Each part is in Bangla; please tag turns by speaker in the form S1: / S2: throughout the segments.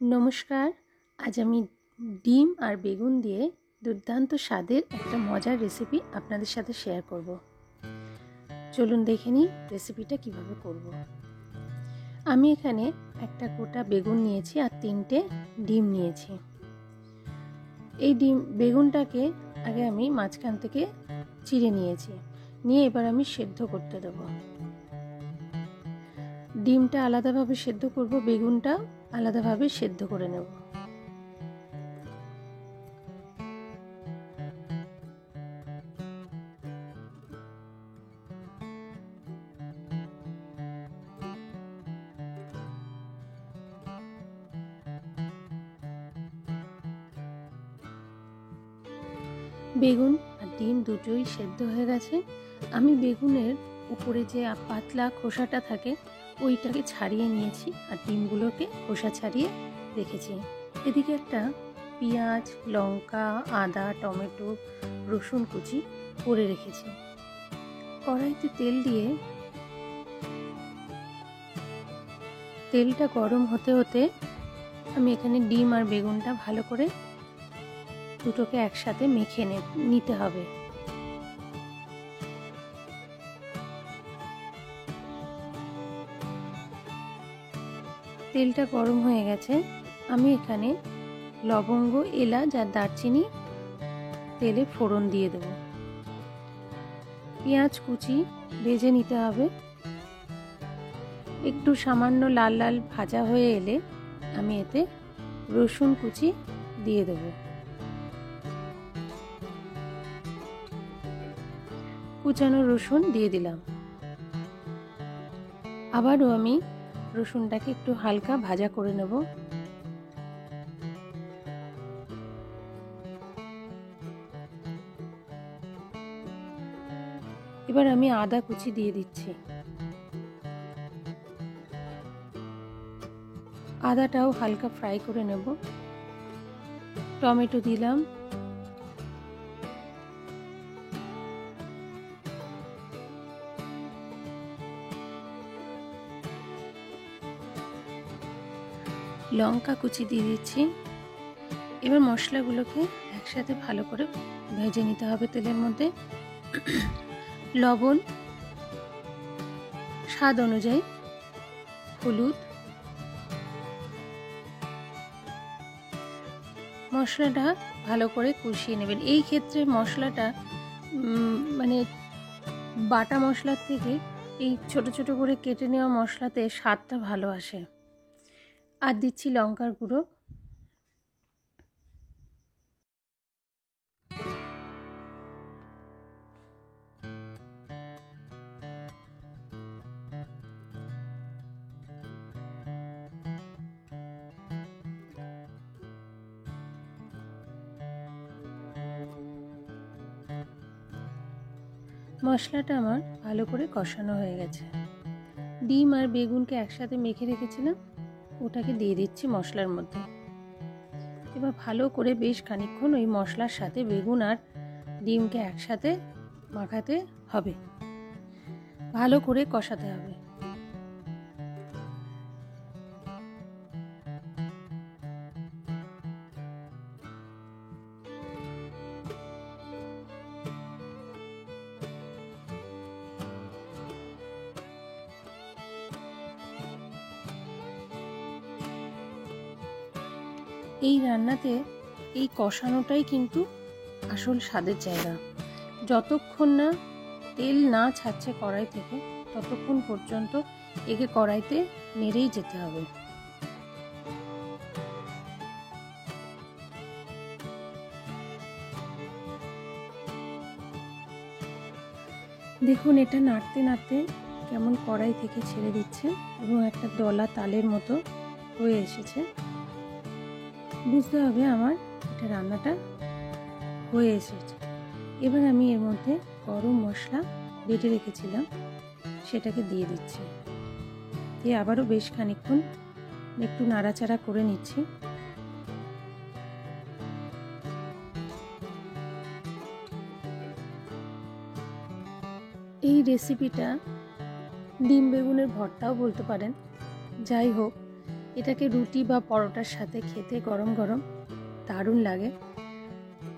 S1: नमस्कार। आज आमी ডিম और बेगुन दिए दुर्दान्त स्वादेर एक मजार रेसिपि आपनादेर साथे शेयर करब। चलुन देखे निई रेसिपिटा किभाबे करब। आमी एखाने एकटा गोटा बेगुन नियेछि और 3টে ডিম नियेछि। এই ডিম বেগুনটাকে আগে আমি মাঝখান থেকে চিড়ে নিয়েছি, নিয়ে এবার আমি সেদ্ধ করতে দেব। ডিমটা আলাদাভাবে সেদ্ধ করব, বেগুনটা আলাদাভাবে সেদ্ধ করে নেব। বেগুন আর ডিম দুটোই সেদ্ধ হয়ে গেছে। আমি বেগুনের উপরে যে পাতলা খোসাটা থাকে ওইটাকে ছাড়িয়ে নিয়েছি আর ডিমগুলোকে খোসা ছাড়িয়ে রেখেছি। এদিকে একটা পেঁয়াজ, লঙ্কা, আদা, টমেটো, রসুন কুচি করে রেখেছি। কড়াইতে তেল দিয়ে তেলটা গরম হতে হতে আমি এখানে ডিম আর বেগুনটা ভালো করে দুটোকে একসাথে মেখে নিতে হবে। তেলটা গরম হয়ে গেছে। আমি এখানে লবঙ্গ, এলাচ আর দারচিনি তেলে ফোড়ন দিয়ে দেব। পেঁয়াজ কুচি ভেজে নিতে হবে। একটু সামান্য লাল লাল ভাজা হয়ে এলে আমি এতে রসুন কুচি দিয়ে দেব। কুচানো রসুন দিয়ে দিলাম। আবারও আমি রসুনটাকে একটু হালকা ভাজা করে নেব। এবার আমি আদা কুচি দিয়ে দিচ্ছি। আদাটাও হালকা ফ্রাই করে নেব। টমেটো দিলাম। লঙ্কা কুচি দিয়ে দিচ্ছি। এবার মশলাগুলোকে একসাথে ভালো করে ভেজে নিতে হবে তেলের মধ্যে। লবণ, স্বাদ অনুযায়ী হলুদ, মশলাটা ভালো করে কষিয়ে নেবেন। এই ক্ষেত্রে মশলাটা মানে বাটা মশলার থেকে এই ছোট ছোট করে কেটে নেওয়া মশলাতে স্বাদটা ভালো আসে। আর দিচ্ছি লঙ্কার গুঁড়ো। মশলাটা আমার ভালো করে কষানো হয়ে গেছে। ডিম আর বেগুনকে একসাথে মেখে রেখেছিলাম, ওটাকে দিয়ে দিচ্ছি মশলার মধ্যে। এবার ভালো করে বেশ খানিকক্ষণ ওই মশলার সাথে বেগুন আর ডিমকে একসাথে মাখাতে হবে, ভালো করে কষাতে হবে। এই রান্নাতে এই কষানোটাই কিন্তু আসল স্বাদের জায়গা। যতক্ষণ না তেল না ছাড়ছে কড়াই থেকে ততক্ষণ পর্যন্ত একে কড়াইতে নেড়েই যেতে হবে। দেখুন, এটা নাড়তে নাড়তে কেমন কড়াই থেকে ছেড়ে দিচ্ছে এবং একটা দলা তালের মতো হয়ে এসেছে। বুঝতে হবে আমার এটা রান্নাটা হয়ে এসেছে। এবার আমি এর মধ্যে গরম মশলা বেটে রেখেছিলাম সেটাকে দিয়ে দিচ্ছি। দিয়ে আবারও বেশ খানিকক্ষণ একটু নাড়াচাড়া করে নিচ্ছি। এই রেসিপিটা ডিম বেগুনের ভর্তাও বলতে পারেন। যাই হোক, এটাকে রুটি বা পরোটার সাথে খেতে গরম গরম দারুণ লাগে।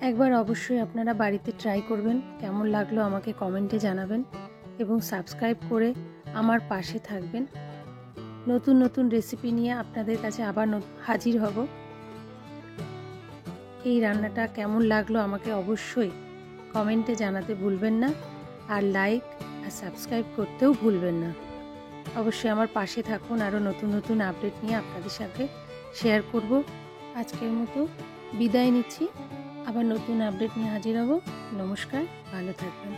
S1: একবার অবশ্যই আপনারা বাড়িতে ট্রাই করবেন, কেমন লাগলো আমাকে কমেন্টে জানাবেন এবং সাবস্ক্রাইব করে আমার পাশে থাকবেন। নতুন নতুন রেসিপি নিয়ে আপনাদের কাছে আবার হাজির হব। এই রান্নাটা কেমন লাগলো আমাকে অবশ্যই কমেন্টে জানাতে ভুলবেন না, আর লাইক আর সাবস্ক্রাইব করতেও ভুলবেন না। অবশ্যই আমার পাশে থাকুন, আরও নতুন নতুন আপডেট নিয়ে আপনাদের সাথে শেয়ার করব। আজকের মতো বিদায় নিচ্ছি, আবার নতুন আপডেট নিয়ে হাজির হব। নমস্কার, ভালো থাকবেন।